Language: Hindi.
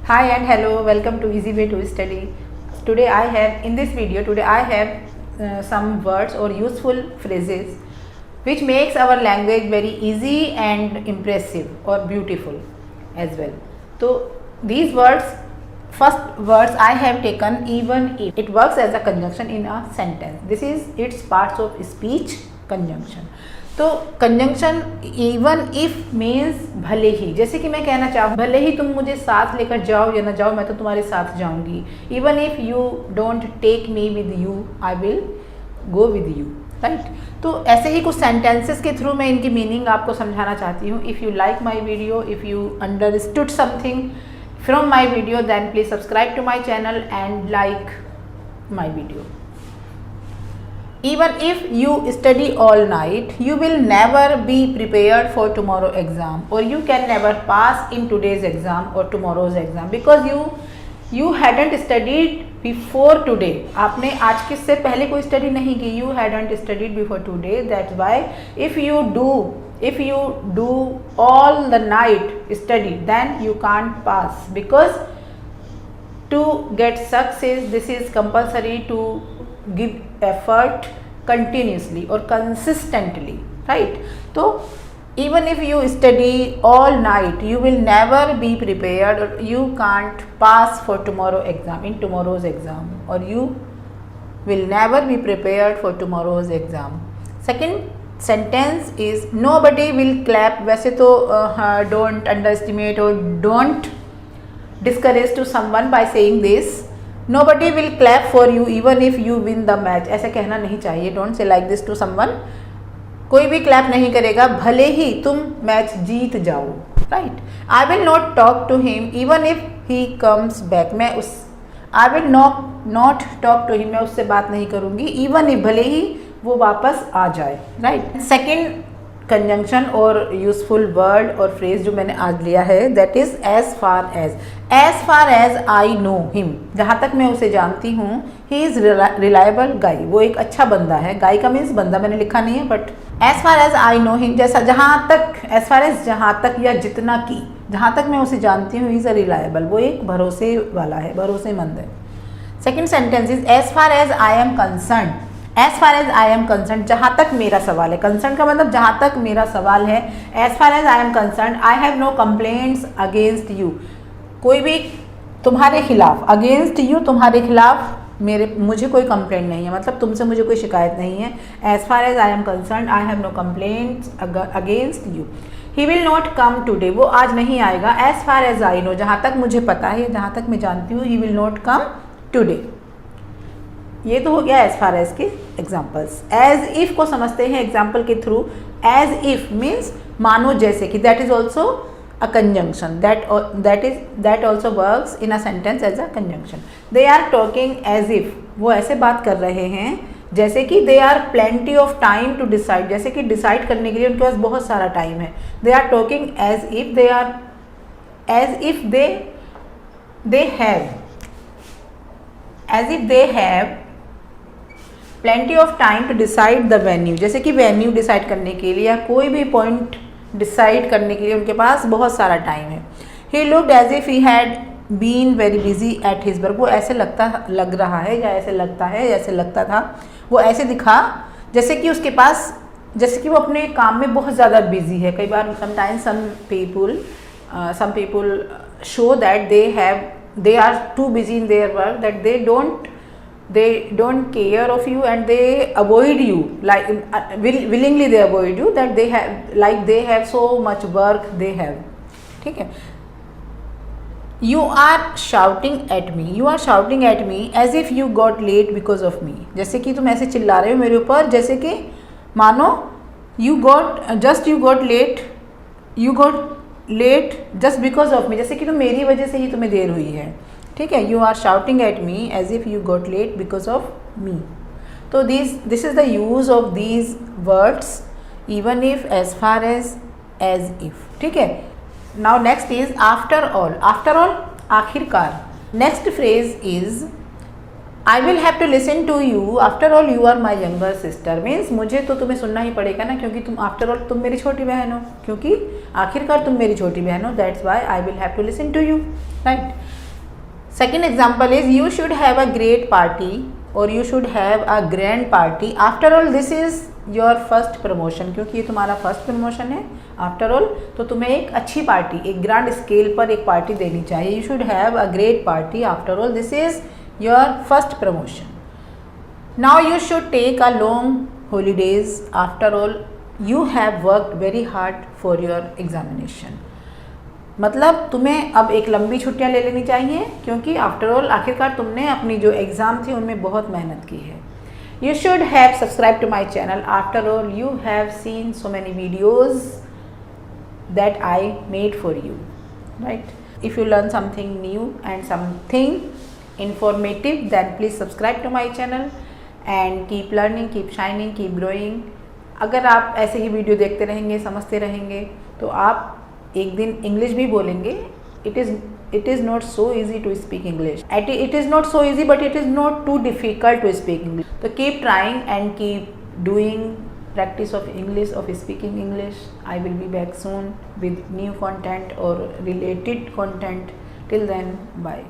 Hi and hello, welcome to Easy Way to Study. Today I have, in this video, some words or useful phrases which makes our language very easy and impressive or beautiful as well. So these words, first words I have taken even if. It works as a conjunction in a sentence. This is its parts of speech conjunction. तो कंजंक्शन इवन इफ मीन्स भले ही, जैसे कि मैं कहना चाहूँ भले ही तुम मुझे साथ लेकर जाओ या ना जाओ, मैं तो तुम्हारे साथ जाऊँगी. Even if you don't take me with you, I will go with you. Right. तो ऐसे ही कुछ सेंटेंसेस के थ्रू मैं इनकी मीनिंग आपको समझाना चाहती हूँ. If you like my video, if you understood something from my video, then please subscribe to my channel and like my video. Even if you study all night, you will never be prepared for tomorrow exam, or you can never pass in today's exam or tomorrow's exam because you hadn't studied before today. आपने आज के से पहले कोई स्टडी नहीं की. You hadn't studied before today. That's why if you do all the night study, then you can't pass, because to get success this is compulsory to give effort continuously or consistently. Right. So even if you study all night, you will never be prepared, or you can't pass for in tomorrow's exam, or you will never be prepared for tomorrow's exam. Second sentence is nobody will clap. वैसे तो don't underestimate or don't discourage to someone by saying this. Nobody will clap for you even if you win the match. ऐसा कहना नहीं चाहिए. Don't say like this to someone. कोई भी क्लैप नहीं करेगा भले ही तुम मैच जीत जाओ. Right. I will not talk to him even if he comes back. I will not talk to him. मैं उससे बात नहीं करूँगी even if, भले ही वो वापस आ जाए. Right. Second कंजंक्शन और यूजफुल वर्ड और फ्रेज जो मैंने आज लिया है, that is as far as I know him. जहाँ तक मैं उसे जानती हूँ, ही इज़ रिलायबल गाय. वो एक अच्छा बंदा है. गाय का मीन्स बंदा मैंने लिखा नहीं है, but as far as I know him, जैसा जहाँ तक या जितना की, जहाँ तक मैं उसे जानती हूँ, इज़ अ रिलायबल. वो एक भरोसे वाला है, भरोसेमंद है. Second sentence is as far as I am concerned. As far as I am concerned, जहाँ तक मेरा सवाल है. कंसर्न का मतलब जहाँ तक मेरा सवाल है. As far as I am concerned, I have no complaints against you. कोई भी तुम्हारे खिलाफ, अगेंस्ट यू तुम्हारे खिलाफ मुझे कोई कंप्लेंट नहीं है, मतलब तुमसे मुझे कोई शिकायत नहीं है. As far as I am concerned, I have no complaints against you. He will not come today, वो आज नहीं आएगा. As far as I know, जहाँ तक मुझे पता है, जहाँ तक मैं जानती हूँ, ही विल नॉट कम टूडे. ये तो हो गया एज फार एज के एग्जाम्पल्स. एज इफ को समझते हैं एग्जाम्पल के थ्रू. एज इफ मीन्स मानो जैसे कि. That is also a conjunction. That also works in a sentence as a conjunction. They are talking as if, वो ऐसे बात कर रहे हैं जैसे कि they are plenty of time to decide, जैसे कि डिसाइड करने के लिए उनके पास बहुत सारा टाइम है. They are talking as if they have plenty of time to decide the venue, जैसे कि वेन्यू डिसाइड करने के लिए या कोई भी पॉइंट डिसाइड करने के लिए उनके पास बहुत सारा टाइम है. He looked as if he had been very busy at his work. वो ऐसे लग रहा है या ऐसे लगता है, ऐसे लगता था, वो ऐसे दिखा जैसे कि उसके पास, जैसे कि वो अपने काम में बहुत ज़्यादा बिजी है. कई बार sometimes some people show that they are too busy in their work that they don't care of you and they avoid you, like willingly they avoid you, that they have so much work they have. ठीक है. You are shouting at me as if you got late because of me. जैसे कि तुम ऐसे चिल्ला रहे हो मेरे ऊपर, जैसे कि मानो you got late just because of me, जैसे कि तुम मेरी वजह से ही तुम्हें देर हुई है. ठीक है. You are shouting at me as if you got late because of me. तो this is the use of these words, even if, as far as if. ठीक है. Now next is after all, आखिरकार. Next phrase is I will have to listen to you, after all you are my younger sister, means मुझे तो तुम्हें सुनना ही पड़ेगा ना, क्योंकि तुम आफ्टर ऑल तुम मेरी छोटी बहन हो, क्योंकि आखिरकार तुम मेरी छोटी बहन हो, that's why I will have to listen to you, right. Second example is you should have a great party और you should have a grand party, after all this is your first promotion, क्योंकि ये तुम्हारा फर्स्ट प्रमोशन है आफ्टर ऑल, तो तुम्हें एक अच्छी पार्टी, एक ग्रैंड स्केल पर एक पार्टी देनी चाहिए. You should have a great party, after all this is your first promotion. Now you should take a long holidays, after all you have worked very hard for your examination. मतलब तुम्हें अब एक लंबी छुट्टियां ले लेनी चाहिए, क्योंकि आफ्टर ऑल आखिरकार तुमने अपनी जो एग्ज़ाम थी उनमें बहुत मेहनत की है. You should have subscribed to my channel, after all you have seen so many videos that I made for you, right? If you learn something new and something informative, then please subscribe to my channel and keep learning, keep shining, keep growing. अगर आप ऐसे ही वीडियो देखते रहेंगे, समझते रहेंगे, तो आप एक दिन इंग्लिश भी बोलेंगे. It is not so easy to speak English. It is not so easy, but it is not too difficult to speak English. So keep trying and keep doing practice of English, of speaking English. I will be back soon with new content or related content. Till then, bye.